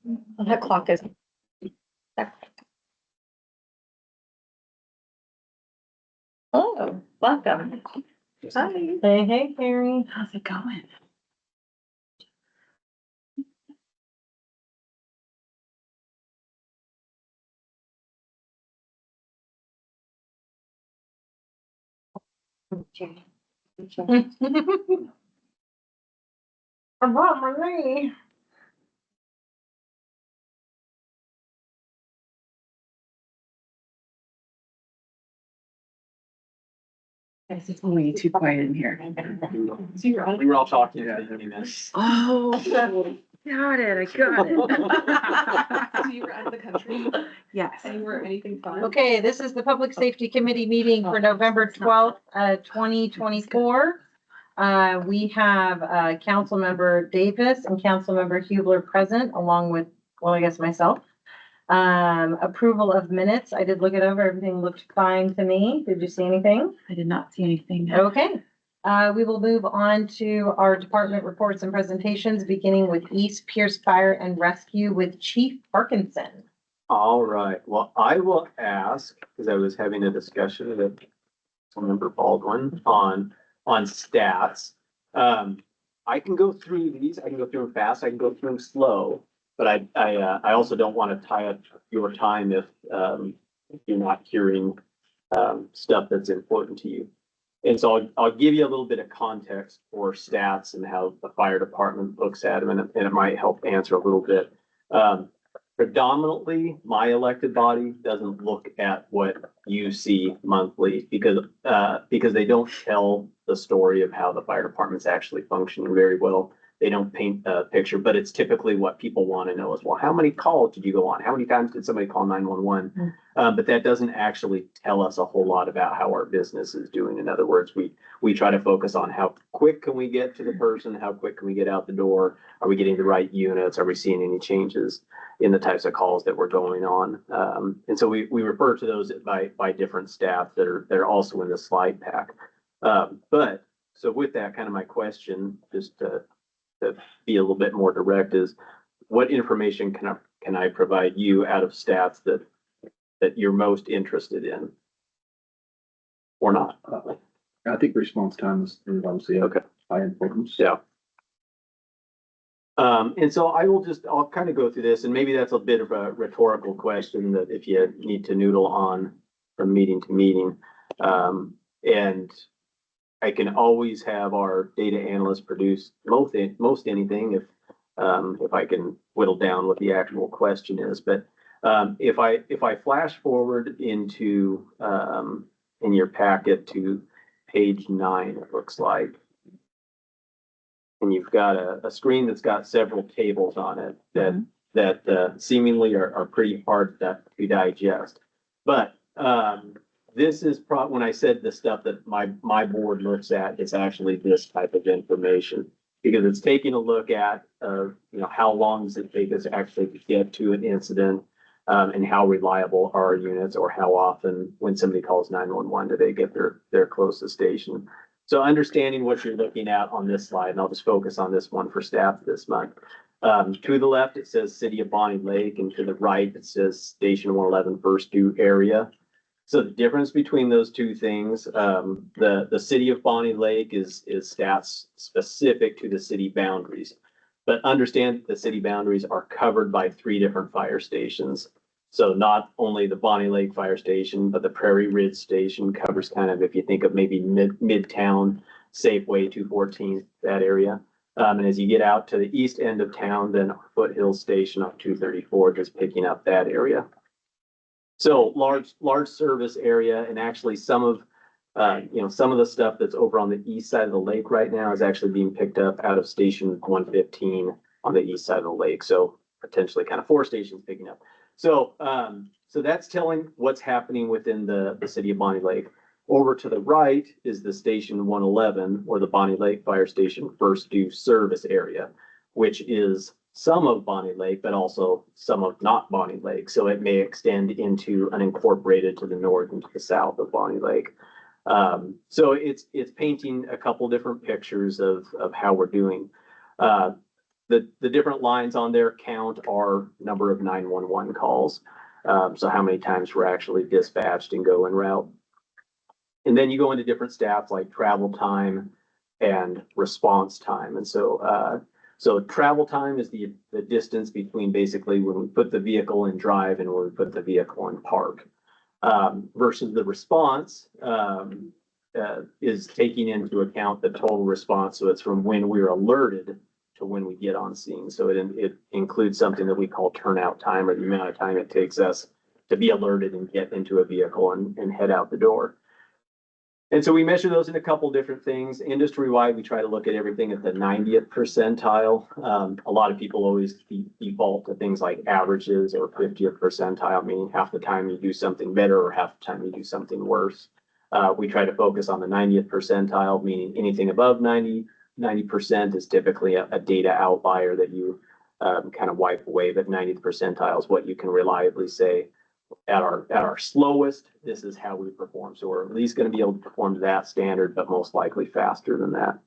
That clock is. Oh, welcome. Hi. Hey, Carrie. How's it going? I brought my knee. Guys, it's way too quiet in here. We were all talking at the end. Oh, got it. I got it. So you were out of the country? Yes. And were anything fun? Okay, this is the Public Safety Committee meeting for November 12th, 2024. We have, Councilmember Davis and Councilmember Hubler present, along with, well, I guess myself. Approval of minutes. I did look it over. Everything looked fine to me. Did you see anything? I did not see anything. Okay. We will move on to our department reports and presentations, beginning with East Pierce Fire and Rescue with Chief Parkinson. All right, well, I will ask, because I was having a discussion with Member Baldwin on stats. I can go through these, I can go through them fast, I can go through them slow, but I also don't want to tie up your time if you're not hearing stuff that's important to you. And so I'll give you a little bit of context for stats and how the fire department looks at them, and it might help answer a little bit. Predominantly, my elected body doesn't look at what you see monthly because they don't tell the story of how the fire department's actually functioning very well. They don't paint a picture, but it's typically what people want to know is, well, how many calls did you go on? How many times did somebody call 911? But that doesn't actually tell us a whole lot about how our business is doing. In other words, we try to focus on how quick can we get to the person? How quick can we get out the door? Are we getting the right units? Are we seeing any changes in the types of calls that were going on? And so we refer to those by different staff that are also in the slide pack. But so with that, kind of my question, just to be a little bit more direct, is what information can I provide you out of stats that you're most interested in or not? I think response time is obviously Okay. high importance. Yeah. And so I'll kind of go through this, and maybe that's a bit of a rhetorical question that if you need to noodle on from meeting to meeting. And I can always have our data analyst produce most anything if I can whittle down what the actual question is. But if I flash forward into in your packet to page 9, it looks like, and you've got a screen that's got several tables on it that seemingly are pretty hard to digest. But this is when I said the stuff that my board looks at, it's actually this type of information, because it's taking a look at how long does it take us actually to get to an incident, and how reliable are our units, or how often when somebody calls 911 do they get their closest station. So understanding what you're looking at on this slide, and I'll just focus on this one for staff this month. To the left, it says City of Bonney Lake, and to the right, it says Station 111 First Due Area. So the difference between those two things, the City of Bonney Lake is stats specific to the city boundaries. But understand the city boundaries are covered by 3 different fire stations. So not only the Bonney Lake Fire Station, but the Prairie Ridge Station covers kind of, if you think of maybe Midtown, Safeway, 214, that area. And as you get out to the east end of town, then Foothills Station on 234, just picking up that area. So large service area, and actually some of the stuff that's over on the east side of the lake right now is actually being picked up out of Station 115 on the east side of the lake. So potentially kind of 4 stations picking up. So that's telling what's happening within the city of Bonney Lake. Over to the right is the Station 111, or the Bonney Lake Fire Station First Due Service Area, which is some of Bonney Lake, but also some of not Bonney Lake. So it may extend into unincorporated to the north and to the south of Bonney Lake. So it's painting a couple different pictures of how we're doing. the different lines on there count our number of 911 calls. So how many times we're actually dispatched and go en route. And then you go into different stats like travel time and response time. And so travel time is the distance between basically when we put the vehicle in drive and when we put the vehicle in park. Versus the response is taking into account the total response. So it's from when we're alerted to when we get on scene. So it includes something that we call turnout time, or the amount of time it takes us to be alerted and get into a vehicle and head out the door. And so we measure those in a couple different things. Industry-wide, we try to look at everything at the 90th percentile. A lot of people always default to things like averages or 50th percentile, meaning half the time you do something better or half the time you do something worse. We try to focus on the 90th percentile, meaning anything above 90% is typically a data outlier that you kind of wipe away, but 90th percentile is what you can reliably say. At our slowest, this is how we perform. So we're at least going to be able to perform to that standard, but most likely faster than that.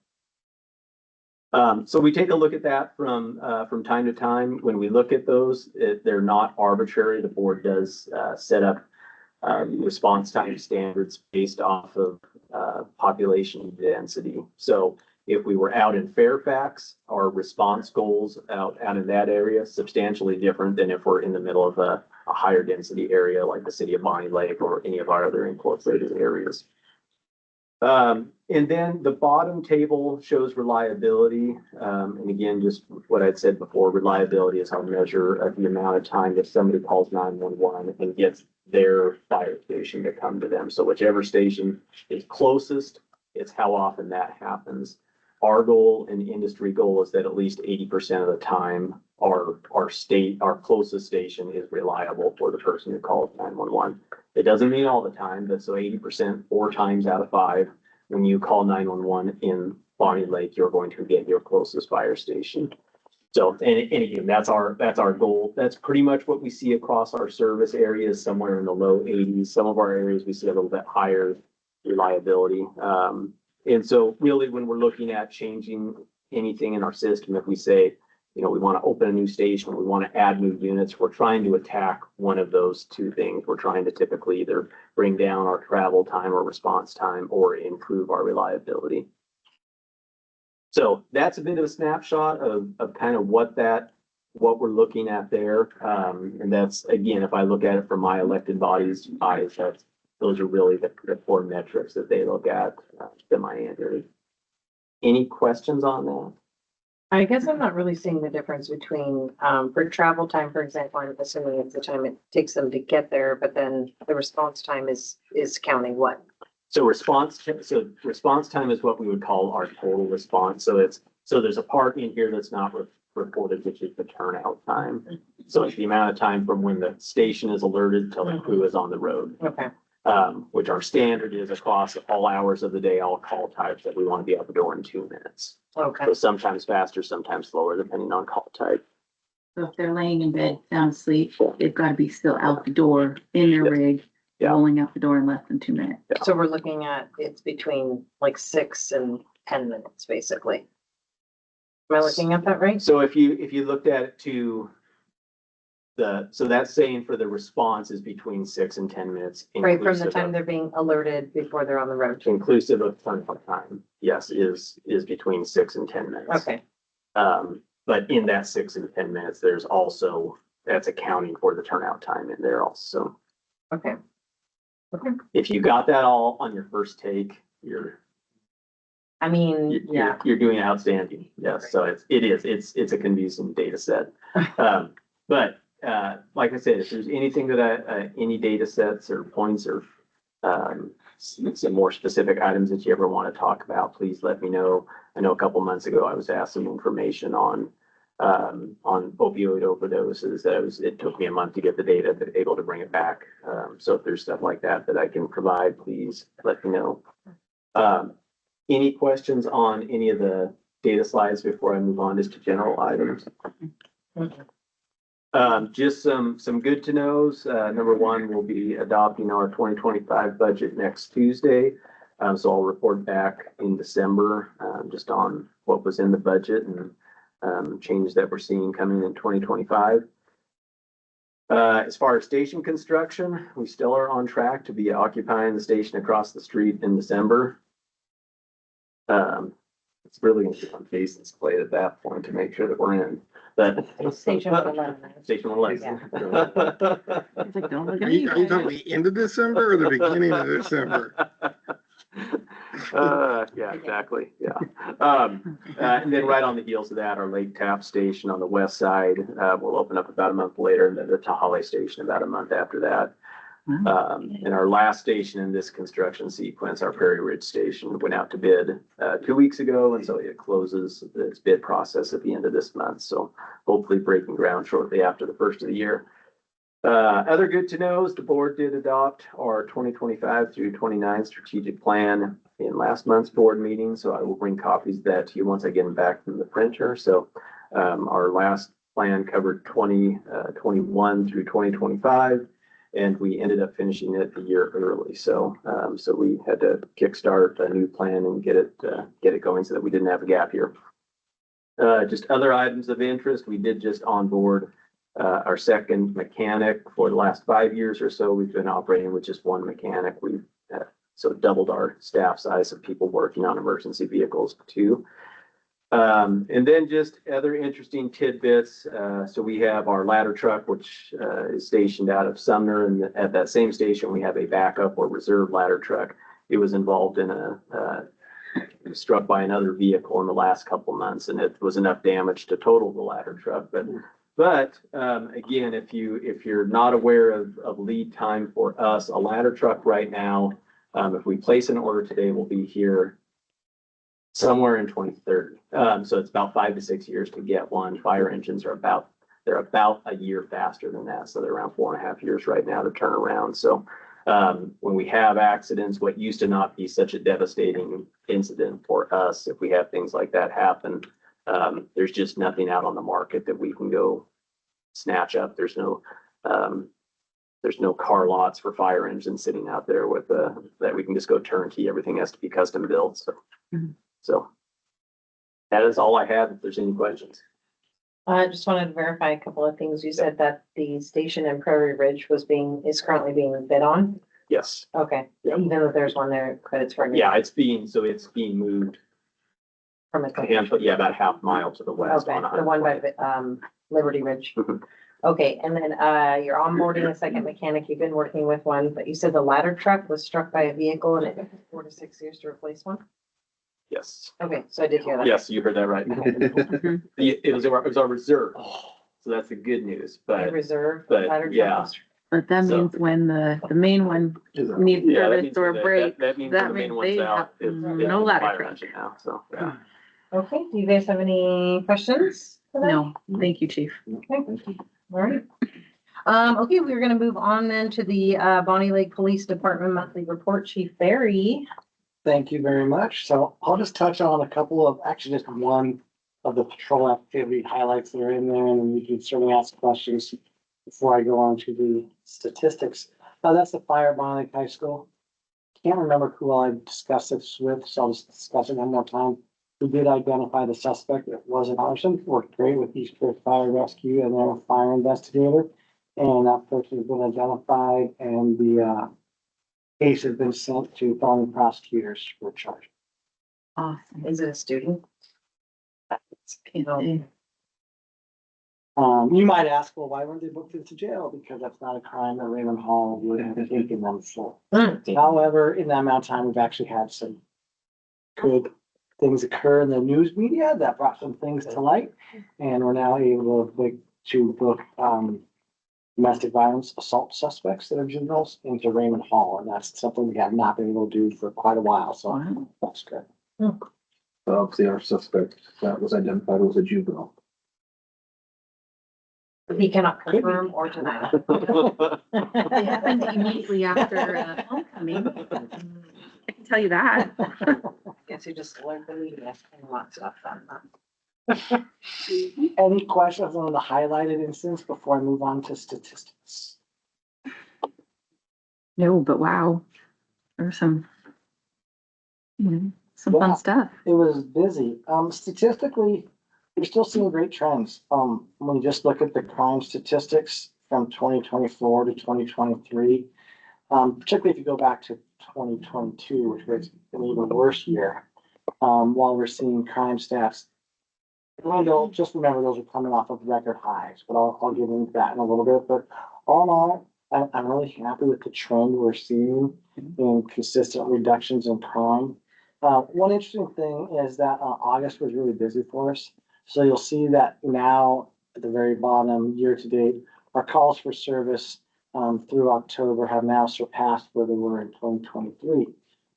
So we take a look at that from time to time. When we look at those, they're not arbitrary. The board does set up response time standards based off of population density. So if we were out in Fairfax, our response goals out in that area substantially different than if we're in the middle of a higher density area like the city of Bonney Lake or any of our other incorporated areas. And then the bottom table shows reliability. And again, just what I'd said before, reliability is our measure of the amount of time that somebody calls 911 and gets their fire station to come to them. So whichever station is closest, it's how often that happens. Our goal and industry goal is that at least 80% of the time our closest station is reliable for the person who calls 911. It doesn't mean all the time, but so 80%, 4 times out of 5, when you call 911 in Bonney Lake, you're going to get your closest fire station. So, and again, that's our goal. That's pretty much what we see across our service areas, somewhere in the low 80s. Some of our areas we see a little bit higher reliability. And so really when we're looking at changing anything in our system, if we say, we want to open a new station, we want to add new units, we're trying to attack one of those two things. We're trying to typically either bring down our travel time or response time or improve our reliability. So that's a bit of a snapshot of kind of what we're looking at there. And that's, again, if I look at it from my elected body's eyes, those are really the core metrics that they look at semi-annually. Any questions on that? I guess I'm not really seeing the difference between, for travel time, for example, I'm assuming it's the time it takes them to get there, but then the response time is counting what? So response time is what we would call our total response. So there's a part in here that's not reported, which is the turnout time. So it's the amount of time from when the station is alerted till the crew is on the road. Okay. Which our standard is across all hours of the day, all call types, that we want to be out the door in 2 minutes. Okay. So sometimes faster, sometimes slower, depending on call type. So if they're laying in bed, sound asleep, they've got to be still out the door in their Yes. rig, Yeah. rolling out the door in less than 2 minutes. So we're looking at, it's between like 6 and 10 minutes, basically. Am I looking at that right? So if you looked at it to so that's saying for the response is between 6 and 10 minutes. Right from the inclusive time of- they're being alerted before they're on the road. Inclusive of turnout time, yes, is between 6 and 10 minutes. Okay. But in that 6 and 10 minutes, there's also, that's accounting for the turnout time in there also. Okay. If you got that all on your first take, I mean, yeah. you're doing outstanding. Yes, so it's a convincing data set. But like I said, if there's anything that any data sets or points or some more specific items that you ever want to talk about, please let me know. I know a couple months ago I was asked some information on opioid overdoses. It took me a month to get the data, but able to bring it back. So if there's stuff like that I can provide, please let me know. Any questions on any of the data slides before I move on just to general items? Just some good to knows. Number one, we'll be adopting our 2025 budget next Tuesday. So I'll report back in December, just on what was in the budget and changes that we're seeing coming in 2025. As far as station construction, we still are on track to be occupying the station across the street in December. It's really gonna be on Jason's plate at that point to make sure that we're in, but. Station 111. Station 111. It's like, don't look Are at you, me. are you talking the end of December or the beginning of December? Yeah, exactly, yeah. And then right on the heels of that, our Lake Tap Station on the west side, will open up about a month later, and then the Tahale Station about a month after that. And our last station in this construction sequence, our Prairie Ridge Station, went out to bid, 2 weeks ago, and so it closes its bid process at the end of this month, so hopefully breaking ground shortly after the first of the year. Other good to know is the board did adopt our 2025 through 29 strategic plan in last month's board meeting, so I will bring copies of that to you once I get them back from the printer. So our last plan covered 2021 through 2025, and we ended up finishing it a year early. So so we had to kickstart a new plan and get it going so that we didn't have a gap here. Just other items of interest, we did just onboard our second mechanic. For the last 5 years or so, we've been operating with just one mechanic. We've so doubled our staff size of people working on emergency vehicles too. And then just other interesting tidbits. So we have our ladder truck, which is stationed out of Sumner, and at that same station, we have a backup or reserve ladder truck. It was involved in struck by another vehicle in the last couple months, and it was enough damage to total the ladder truck. But again, if you're not aware of lead time for us, a ladder truck right now, if we place an order today, we'll be here somewhere in 2030. So it's about 5 to 6 years to get one. Fire engines are about a year faster than that. So they're around 4.5 years right now to turn around. So when we have accidents, what used to not be such a devastating incident for us, if we have things like that happen, there's just nothing out on the market that we can go snatch up. There's no car lots for fire engines sitting out there with that we can just go turnkey. Everything has to be custom built. So, so that is all I have. If there's any questions. I just wanted to verify a couple of things. You said that the station in Prairie Ridge is currently being bid on. Yes. Okay, Yeah. even though there's one there, credits for. Yeah, it's being moved From a handful, about a half mile to the west. Okay, On the one by 120. Liberty Ridge. Mhm. Okay, and then you're onboarding a second mechanic. You've been working with one, but you said the ladder truck was struck by a vehicle and it took 4 to 6 years to replace one? Yes. Okay, so I did hear that. Yes, you heard that right. It was our reserve. So that's the good news, A but reserve but, ladder truck. yeah. was- But that So- means when the main one Is that- needs yeah, that service means or a that- break, That means that the main means one's they out. have It's no a ladder fire truck. engine now, so, yeah. Okay, do you guys have any questions? for that? No, thank you, chief. Okay, all right. Okay, we're gonna move on then to the Bonney Lake Police Department monthly report. Chief Barry. Thank you very much. So I'll just touch on a couple of, actually just one of the patrol activity highlights that are in there, and then you can certainly ask questions before I go on to the statistics. That's the fire Bonney Lake High School. Can't remember who I discussed this with, so I'll just discuss it one more time. We did identify the suspect. It was an arson, worked great with East Coast Fire Rescue and their fire investigator. And that person has been identified, and the case has been sent to felony prosecutors for charge. Awesome. Is it a student? Can't say. You might ask, well, why weren't they booked into jail? Because that's not a crime that Raymond Hall would have taken them for. However, in that amount of time, we've actually had some good things occur in the news media that brought some things to light. And we're now able to book domestic violence assault suspects that are juveniles into Raymond Hall. And that's something we have not been able to do for quite a while. So Wow. that's good. Obviously, our suspect that was identified was a juvenile. He cannot confirm or deny. It happened immediately after homecoming. I can tell you that. Guess you just learned the media and lots of stuff. Any questions on the highlighted instance before I move on to statistics? No, but wow. There was some Yeah. fun stuff. It was busy. Statistically, we're still seeing great trends. When you just look at the crime statistics from 2024 to 2023, particularly if you go back to 2022, which was an even worse year, while we're seeing crime stats. Really don't just remember those are coming off of record highs, but I'll get into that in a little bit. But all in all, I'm really happy with the trend we're seeing in consistent reductions in crime. One interesting thing is that August was really busy for us. So you'll see that now at the very bottom, year to date, our calls for service through October have now surpassed where they were in 2023,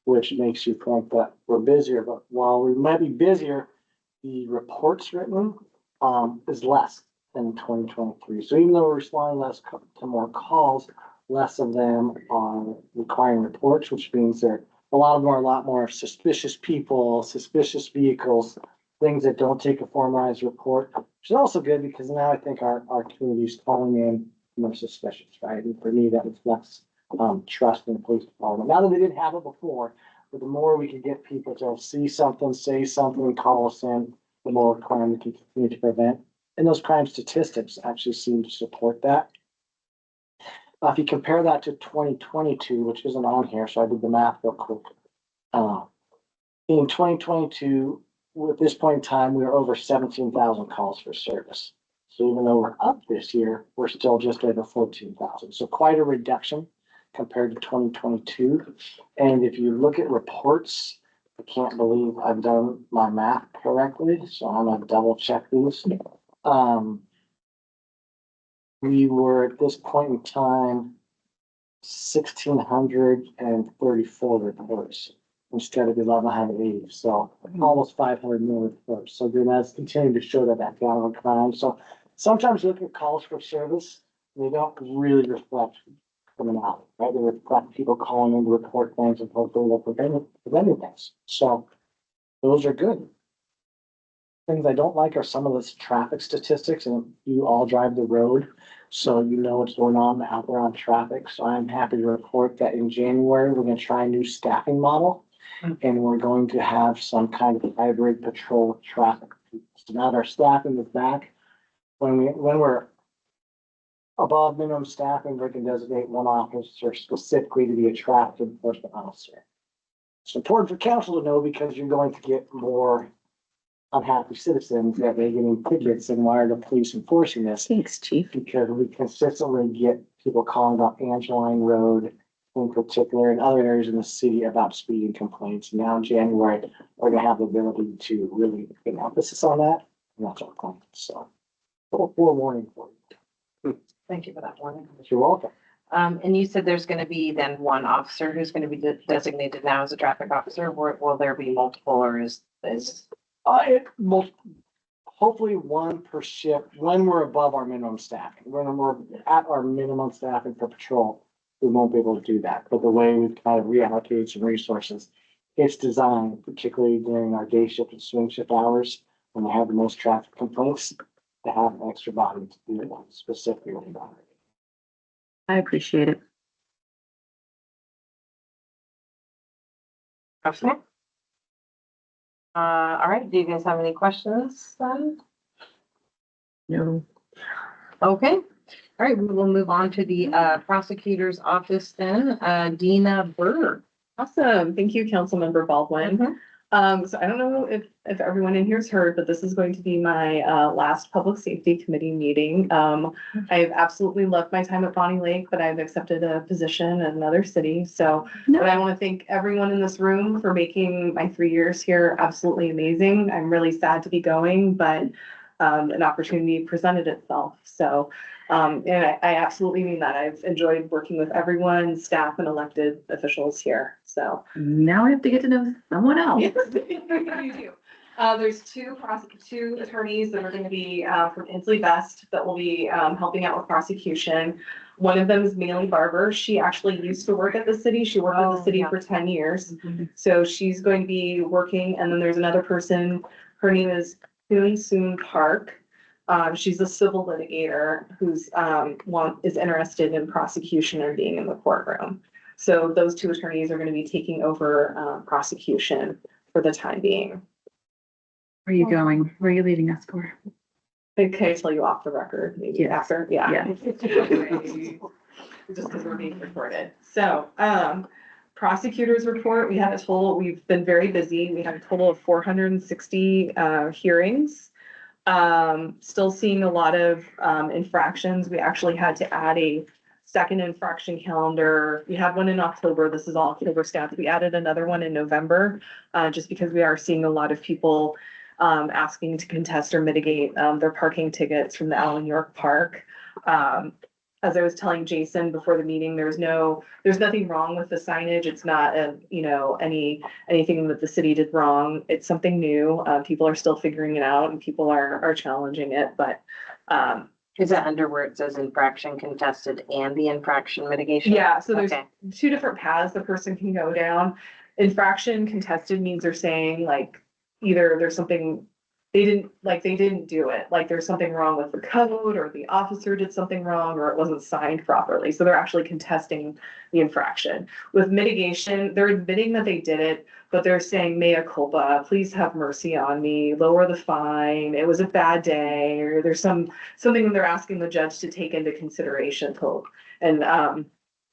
which makes you think that we're busier. But while we might be busier, the reports written is less than 2023. So even though we're responding less to more calls, less of them are requiring reports, which means there a lot more suspicious people, suspicious vehicles, things that don't take a formalized report, which is also good because now I think our community is calling in more suspicious, right? And for me, that reflects trust in the police department. Now that they didn't have it before, but the more we can get people to see something, say something, call us in, the more crime we can continue to prevent. And those crime statistics actually seem to support that. If you compare that to 2022, which isn't on here, so I did the math real quick. In 2022, at this point in time, we were over 17,000 calls for service. So even though we're up this year, we're still just over 14,000. So quite a reduction compared to 2022. And if you look at reports, I can't believe I've done my math correctly, so I'm gonna double check these. We were at this point in time, 1,634 reports instead of 1,180, so almost 500 more reports. So then that's continuing to show that downward crime. So sometimes you look at calls for service, they don't really reflect criminality, right? They reflect people calling in to report things and hopefully they're preventing things. So those are good. Things I don't like are some of the traffic statistics, and you all drive the road, so you know what's going on out there on traffic. So I'm happy to report that in January, we're gonna try a new staffing model, and we're going to have some kind of hybrid patrol of traffic. So now that our staffing is back, when we're above minimum staffing, we can designate one officer specifically to be a traffic enforcement officer. It's important for council to know because you're going to get more unhappy citizens that they're getting tickets, and why are the police enforcing this? Thanks, chief. Because we consistently get people calling about Angeline Road in particular and other areas in the city about speeding complaints. Now in January, we're gonna have the ability to really put an emphasis on that. And that's our plan. So, forewarning for you. Thank you for that warning. You're welcome. And you said there's gonna be then one officer who's gonna be designated now as a traffic officer, or will there be multiple, or is? Hopefully one per shift when we're above our minimum staffing. When we're at our minimum staffing for patrol, we won't be able to do that. But the way we've kind of reallocated some resources, it's designed, particularly during our day shift and swing shift hours, when we have the most traffic complaints, to have an extra body to do it specifically. I appreciate it. Okay. All right, do you guys have any questions then? No. Okay, all right, we will move on to the prosecutor's office then, Dina Berg. Awesome. Thank you, Councilmember Baldwin. So I don't know if everyone in here's heard, but this is going to be my last Public Safety Committee meeting. I've absolutely loved my time at Bonney Lake, but I've accepted a position in another city. So, but I want to thank everyone in this room for making my 3 years here absolutely amazing. I'm really sad to be going, but an opportunity presented itself. So, and I absolutely mean that. I've enjoyed working with everyone, staff and elected officials here. So Now I have to get to know someone else. yes, you do. There's two attorneys that are going to be from Inslee Best that will be helping out with prosecution. One of them is Maylee Barber. She actually used to work at the city. She worked at the city for 10 years. So she's going to be working. And then there's another person. Her name is Soon Park. She's a civil litigator who's is interested in prosecution and being in the courtroom. So those two attorneys are going to be taking over prosecution for the time being. Where are you going? Where are you leaving us for? Can I tell you off the record, maybe Yes. after? Yeah. Yeah. Just because we're being recorded. So, prosecutors report, we've been very busy. We had a total of 460, hearings. Still seeing a lot of, infractions. We actually had to add a second infraction calendar. We had one in October. This is all October stats. We added another one in November, just because we are seeing a lot of people, asking to contest or mitigate, their parking tickets from the Allen York Park. As I was telling Jason before the meeting, there's nothing wrong with the signage. It's not anything that the city did wrong. It's something new. People are still figuring it out and people are challenging it, but, Is that under where it says infraction contested and the infraction mitigation? yeah, so there's Okay. two different paths the person can go down. Infraction contested means they're saying like, either there's something, they didn't do it, like there's something wrong with the code, or the officer did something wrong, or it wasn't signed properly, so they're actually contesting the infraction. With mitigation, they're admitting that they did it, but they're saying mea culpa, please have mercy on me, lower the fine, it was a bad day, or there's something they're asking the judge to take into consideration. And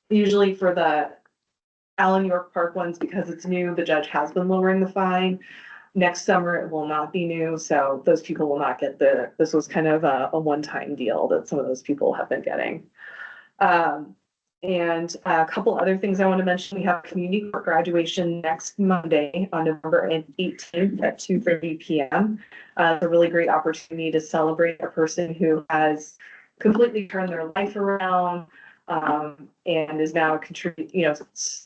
usually for the Allen York Park ones, because it's new, the judge has been lowering the fine. Next summer, it will not be new, so those people will not get this was kind of a one-time deal that some of those people have been getting. And a couple other things I want to mention, we have community court graduation next Monday on November 18th at 2:30 p.m. It's a really great opportunity to celebrate a person who has completely turned their life around, and is now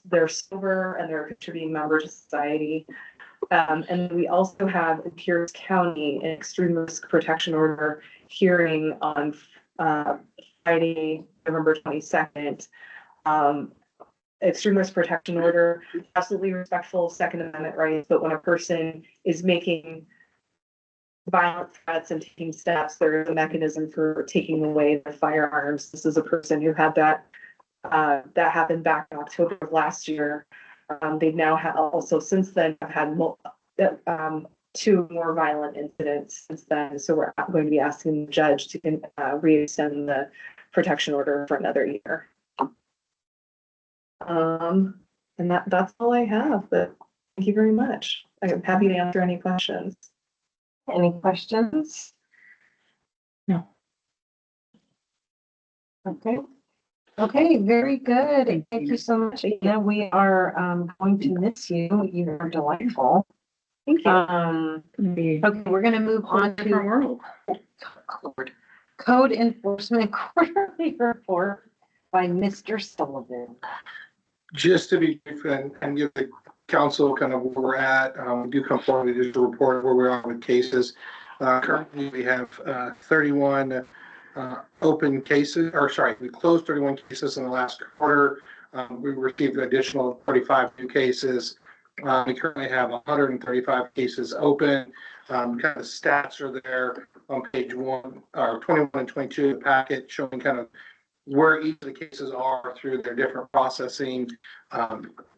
they're sober and they're a contributing member to society. And we also have in Pierce County an extreme risk protection order hearing on Friday, November 22nd. Extreme risk protection order, absolutely respectful of Second Amendment rights, but when a person is making violent threats and taking steps, there is a mechanism for taking away their firearms. This is a person who had that happened back in October of last year. They've now also since then have had two more violent incidents since then. So we're going to be asking the judge to re-extend the protection order for another year. And that's all I have, but thank you very much. I'm happy to answer any questions. Any questions? No. Okay. Okay, very good. Thank you so much. Anna. We are going to miss you. You are delightful. Thank you. Okay, we're gonna move on to world. Code Enforcement Quarterly Report by Mr. Sullivan. Just to be brief and give the council kind of where we're at, we do come forward with just a report of where we are with cases. Currently, we have 31 open cases, we closed 31 cases in the last quarter. We received an additional 35 new cases. We currently have 135 cases open. Kind of the stats are there on page 1 or 21 and 22 of the packet, showing kind of where each of the cases are through their different processing.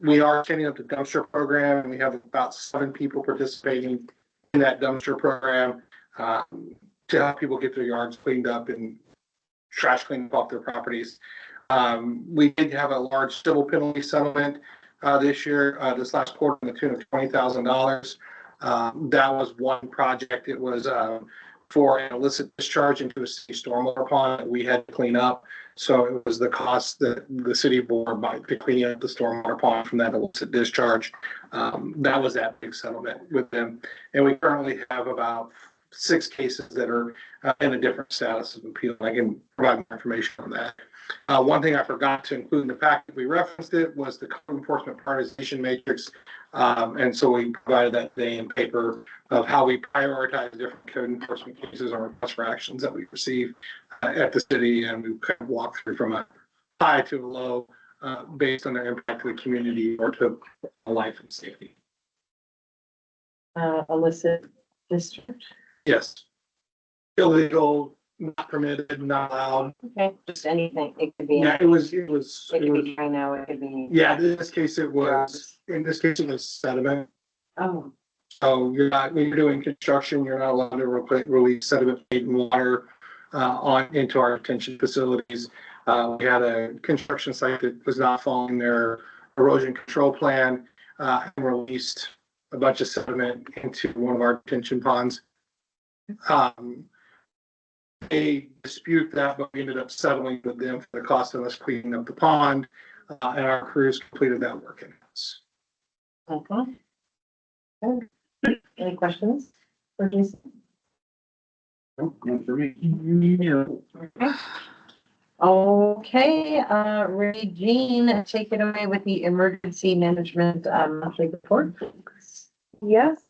We are setting up the dumpster program, and we have about 7 people participating in that dumpster program to help people get their yards cleaned up and trash cleaned off their properties. We did have a large civil penalty settlement this year, this last quarter, in the tune of $20,000. That was one project. It was for an illicit discharge into a city stormwater pond that we had to clean up. So it was the cost that the city bore by cleaning up the stormwater pond from that illicit discharge. That was that big settlement with them. And we currently have about 6 cases that are in a different status of appeal. I can provide more information on that. One thing I forgot to include in the packet, we referenced it, was the code enforcement prioritization matrix. And so we provided that today in paper of how we prioritize different code enforcement cases or requests for actions that we receive at the city. And we kind of walk through from a high to a low based on their impact to the community or to life and safety. Illicit discharge. Yes. Illegal, not permitted, not allowed. Okay, just anything. It could be. Yeah, it was, It could be China. It could be. yeah, in this case it was sediment. Oh, So you're not, when you're doing construction, you're not allowed to release sediment, and water on into our detention facilities. We had a construction site that was not following their erosion control plan and released a bunch of sediment into one of our detention ponds. They dispute that, but we ended up settling with them for the cost of us cleaning up the pond, and our crews completed that work in-house. Any questions for Jason? Okay, Regine, take it away with the emergency management monthly report. Yes,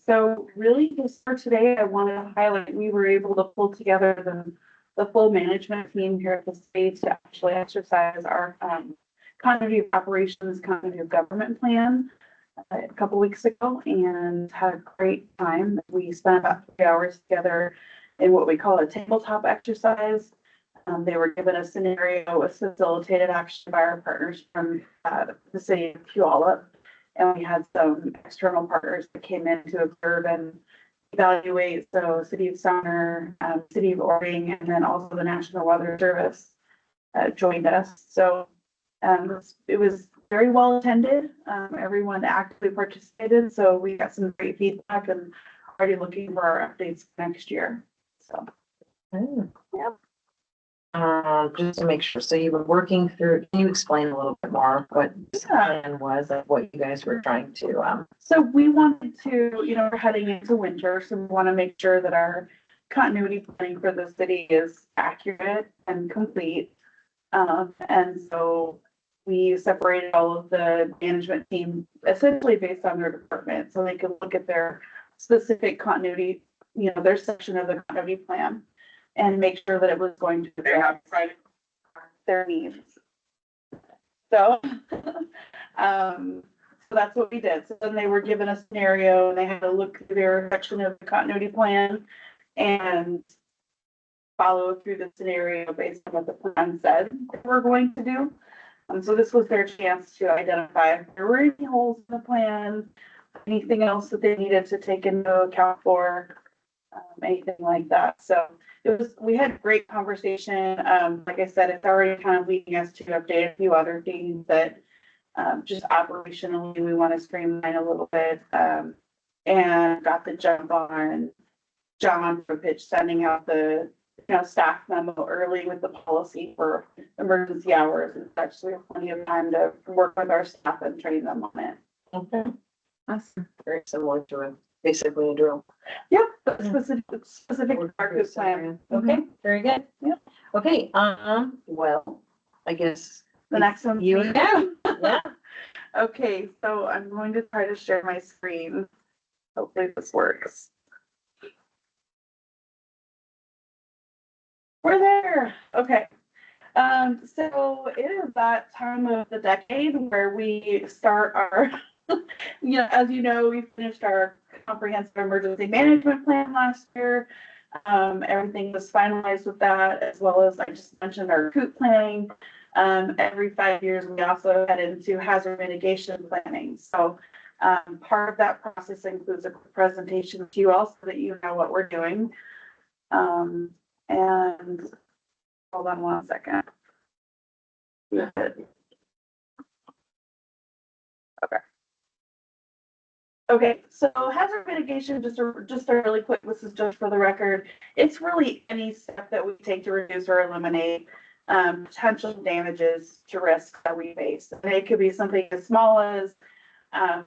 so really just for today, I wanted to highlight, we were able to pull together the full management team here at the state to actually exercise our, continuity of operations, continuity of government plan a couple weeks ago and had a great time. We spent about 3 hours together in what we call a tabletop exercise. They were given a scenario with facilitated action by our partners from the city of Puyallup. And we had some external partners that came in to observe and evaluate. So City of Sumner, City of Ording, and then also the National Weather Service joined us. So it was very well attended. Everyone actively participated. So we got some great feedback and already looking for our updates next year. So, yeah. Just to make sure, so you were working through, can you explain a little bit more what this plan was, like what you guys were trying to, So we wanted to, we're heading into winter, so we want to make sure that our continuity planning for the city is accurate and complete. And so we separated all of the management team essentially based on their department, so they could look at their specific continuity, their section of the continuity plan and make sure that it was going to address their needs. So, so that's what we did. So then they were given a scenario and they had to look through their section of the continuity plan and follow through the scenario based on what the plan said they were going to do. So this was their chance to identify if there were any holes in the plan, anything else that they needed to take into account for, anything like that. So we had a great conversation. Like I said, it's already kind of leading us to update a few other things that just operationally we want to streamline a little bit, and got the jump on John for pitch sending out the staff memo early with the policy for emergency hours and such. So we have plenty of time to work with our staff and train them on it. okay, Awesome. very similar to basically a drill. Yep, specific to our group plan. Okay, very good. Yep. Okay, well, I guess. The next one. You and yeah. Okay, so I'm going to try to share my screen. Hopefully this works. We're there. Okay. So it is that time of the decade where we start our, as you know, we finished our comprehensive emergency management plan last year. Everything was finalized with that, as well as I just mentioned our COOP planning. Every 5 years, we also head into hazard mitigation planning. So part of that process includes a presentation to you all so that you know what we're doing. And hold on one second. Okay, so hazard mitigation, just a really quick, this is just for the record. It's really any step that we take to reduce or eliminate potential damages to risks that we face. And it could be something as small as if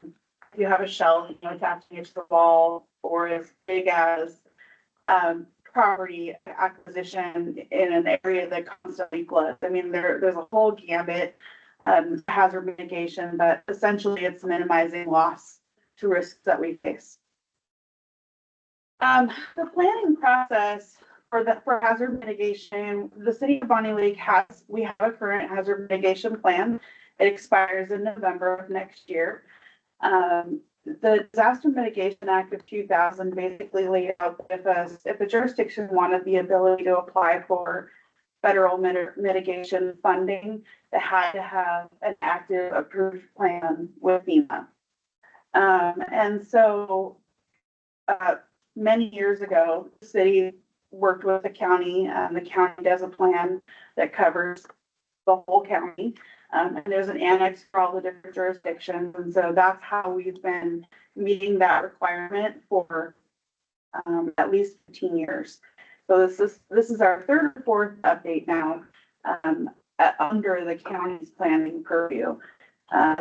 you have a shelf, attaching it to the wall, or as big as property acquisition in an area that constantly floods. I mean, there's a whole gambit hazard mitigation, but essentially it's minimizing loss to risks that we face. The planning process for hazard mitigation, the city of Bonney Lake we have a current hazard mitigation plan. It expires in November of next year. The Disaster Mitigation Act of 2000 basically laid out that if a jurisdiction wanted the ability to apply for federal mitigation funding, they had to have an active approved plan with FEMA. And so, many years ago, the city worked with the county, and the county does a plan that covers the whole county. And there's an annex for all the different jurisdictions, and so that's how we've been meeting that requirement for at least 15 years. So this is our third or fourth update now, under the county's planning purview.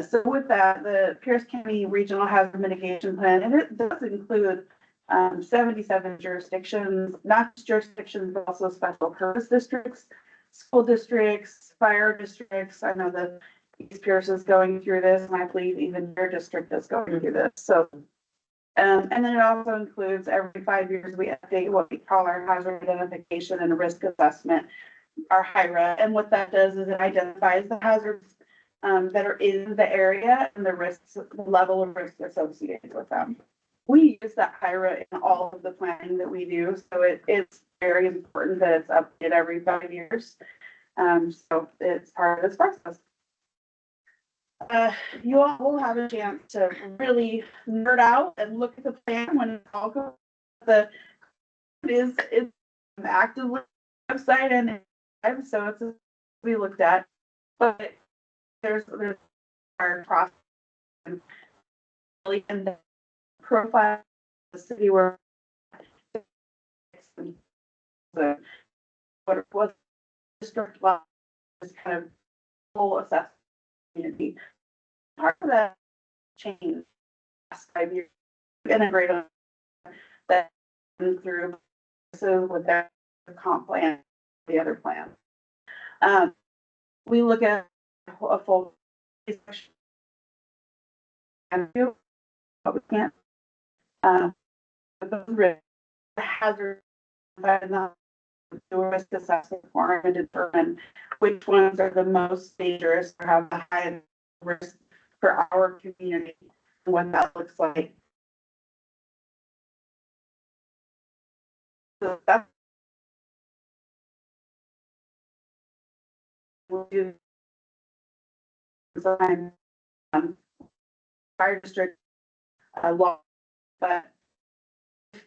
So with that, the Pierce County Regional Hazard Mitigation Plan, and it does include 77 jurisdictions, not just jurisdictions, but also special purpose districts, school districts, fire districts. I know that East Pierce is going through this, and I believe even your district is going through this. So, and then it also includes every 5 years, we update what we call our hazard identification and risk assessment, our HIRA. And what that does is it identifies the hazards that are in the area and the risks, the level of risk associated with them. We use that HIRA in all of the planning that we do, so it's very important that it's updated every 5 years. So it's part of this process. You all will have a chance to really nerd out and look at the plan when it's all goes. It's actively on the website, and so it's we looked at, but there's our process and really in the profile of the city where the what it was district level is kind of full assessment community. Part of that change last 5 years integrate that through so with that comp plan, the other plan. We look at a full and do but we can't the hazard and do a risk assessment for and determine which ones are the most dangerous or have the highest risk for our community and what that looks like. So that's what we do design fire district law, but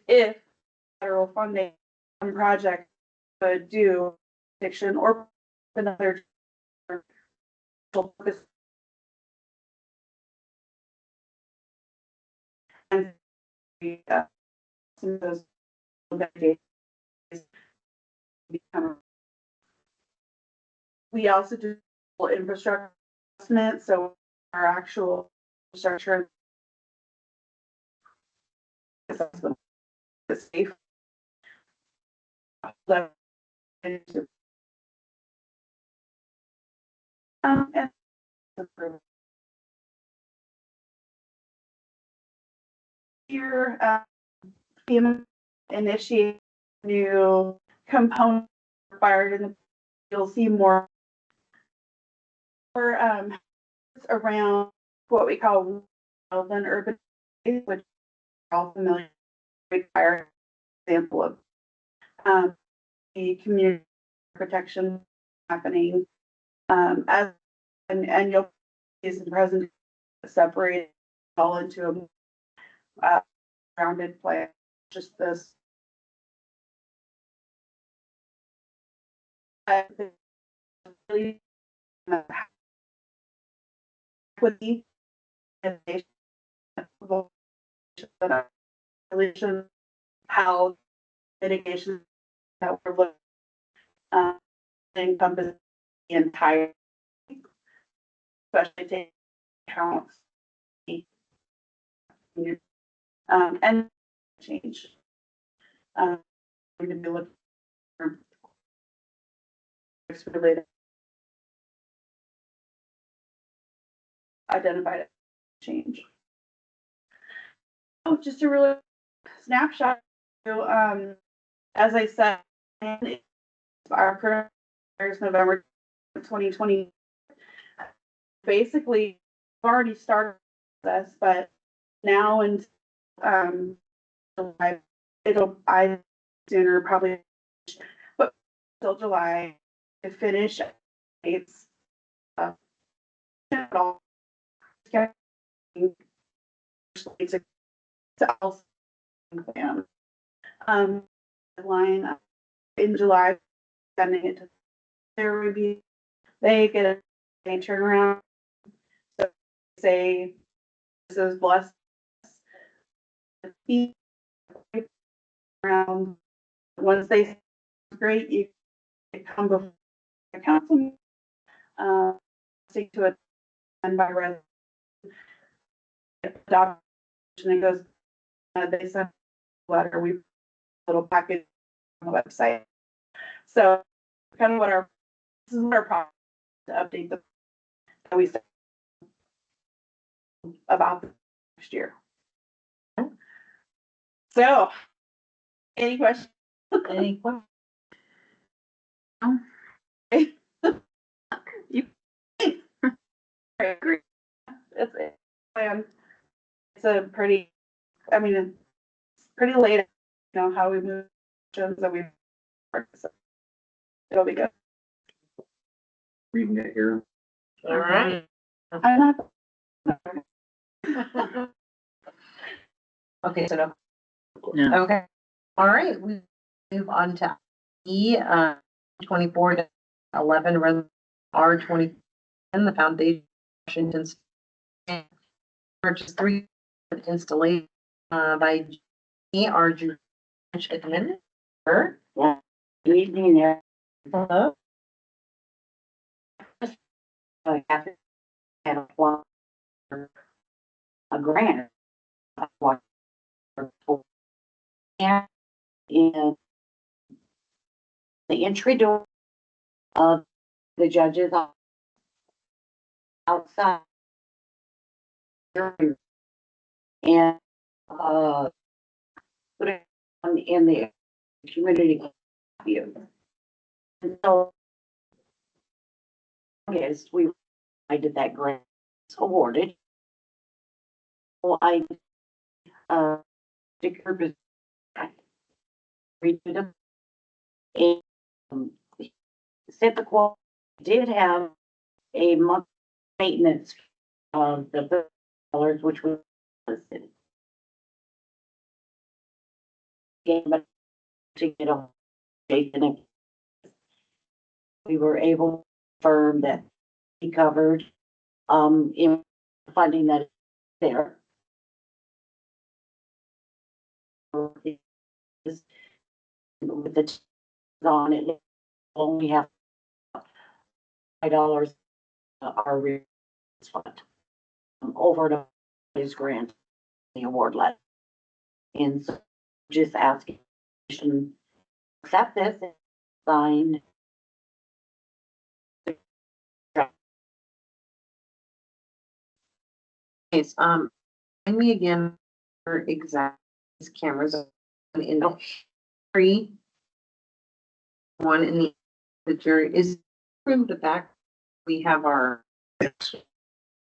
if federal funding project could do addiction or another focus and some of those become. We also do infrastructure assessment, so our actual infrastructure assessment is safe. And here, FEMA initiate new component required in the, you'll see more around what we call urban urban, which are all familiar, require example of the community protection happening as and you'll see the president separate all into a rounded plan. Just this. Really equity and how mitigation that we're looking encompass the entire, especially take account and change. We're going to be looking for related identified change. Oh, just a really snapshot. So, as I said, our current is November 2020. Basically, we've already started this, but now and July, I sooner probably, but till July to finish. It's all it's a also plan. Line in July, sending it to their review. They get a turnaround. So say this is blessed. Around once they say great, you come before the council. Speak to it and by resolution. Adoption, it goes. They send a letter. We little package on the website. So kind of what our this is what our process to update the that we said about the next year. So, any questions? Any questions? You I agree. It's a plan. It's a pretty. I mean, it's pretty late. You know how we move that we. So it'll be good. Reading it here. All right. I'm not. Okay, so no. Yeah. Okay, all right, we move on to E, 24-11, R20, and the foundation, Washington State. Purchase 3 installation, by G, our branch administrator. Yeah, good evening there. Hello. I have had apply for a grant. I applied for- And in the entry door of the judge's office outside. And, put it in the community view. And so, yes, I did that grant, it's awarded. So I, the purpose. Read them. And, said the quote did have a month maintenance of the dollars, which was listed. Game to get on Jason, and we were able to confirm that he covered in funding that is there. With the on it, only have $5 our fund over to his grant, the award letter. And so just asking to accept this and sign. Yes, find me again for exact these cameras in the three. One in the jury is from the back. We have our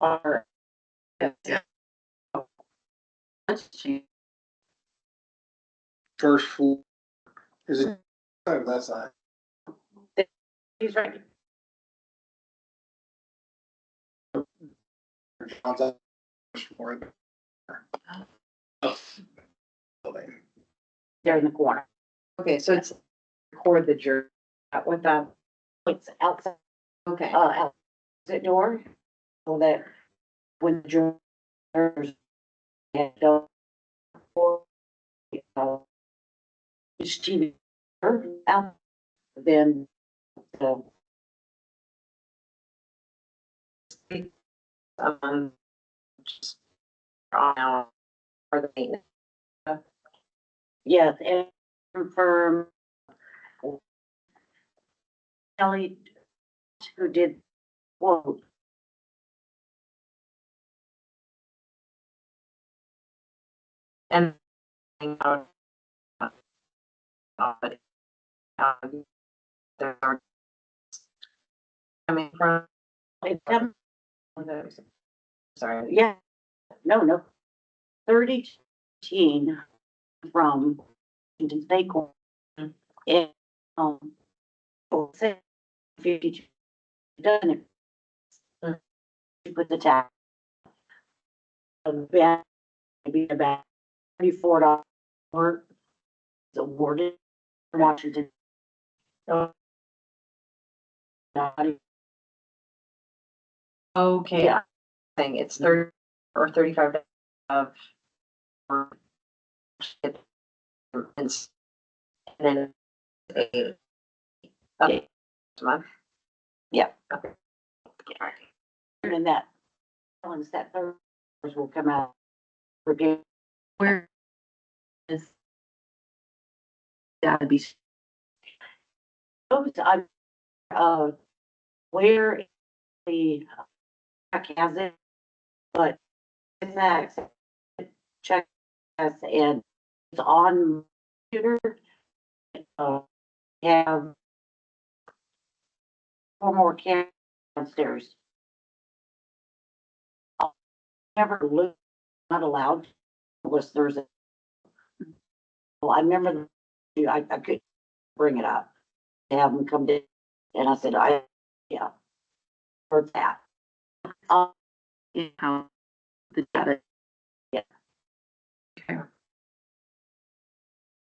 our. Let's see. First floor. Is it? Oh, that's not. He's right. First floor. Building. There in the corner. Okay, so it's record the jury with that. It's outside, Okay. outside door, so that when the jurors get done, or, each TV out, then the Just now for the maintenance. yes, and confirm Kelly, who did quote. And there are coming from. It's Sorry. yeah, no, 13 from Washington State Court. And, 52 done it. You put the tax. Yeah, maybe about $34 is awarded in Washington. So, Okay, Yeah. thing, it's 30 or 35 of. And then a. Okay. Month. Yeah. Okay. And that, once that $30 will come out. Review. Where is that be? Those, where the check has it, but in that check has, and it's on computer. Have 4 more cameras downstairs. I'll never look, not allowed, unless there's a. Well, I remember, I could bring it up, have them come in, and I said, yeah, for that. How the data. Yeah.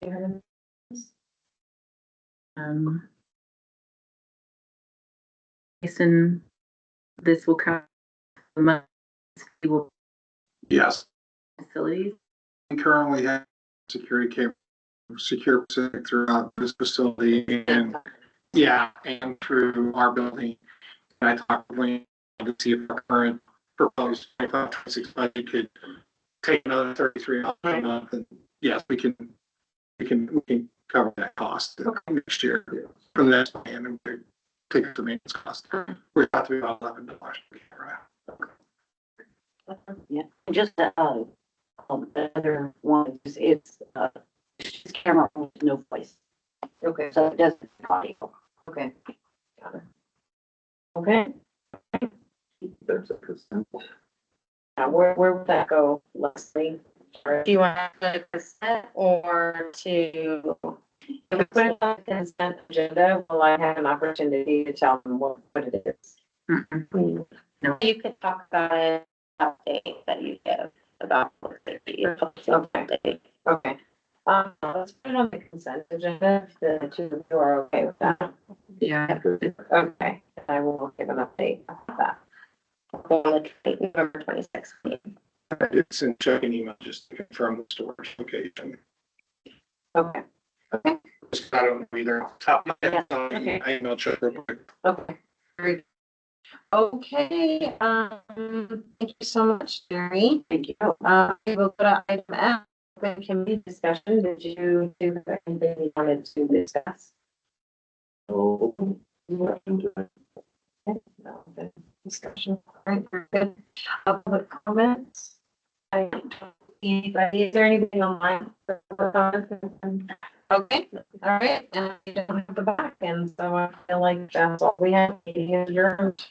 Okay. Jason, this will cover the month, Yes, facilities. we currently have security camera, secure throughout this facility and, yeah, and through our building. And I talked with Wayne to see if our current proposed 25-26 budget could take another 33 a month. And yes, we can cover that cost next year for the next plan and we take the maintenance cost. We're about to be about $11. Yeah, just, the other one is, it's just camera with no voice, Okay, so it doesn't audio. okay. Got it. Okay, There's a consent. now where would that go, Leslie? Do you want to have a consent or to? If we put it on the consent agenda, will I have an opportunity to tell them what it is? Mm-mm. No. You could talk about it, update that you give about what they're Okay. Okay. Let's put it on the consent agenda, if the two of you are okay with that. Yeah. Okay, I will give an update about that. on the November 26th meeting. It's in checking email just to confirm the storage location. Okay, I don't know either off the top of my head. Okay. I emailed check real quick. okay. Very good. Okay, thank you so much, Jerry. Thank you. We will go to item F, open committee discussion. Did you do anything you wanted to discuss? Oh, Okay, no, good discussion. All right, very good. Public comments? I don't see anybody. Is there anything online for comments? Okay, all right, and we don't have the back end, so I feel like that's all we have. Meeting is adjourned.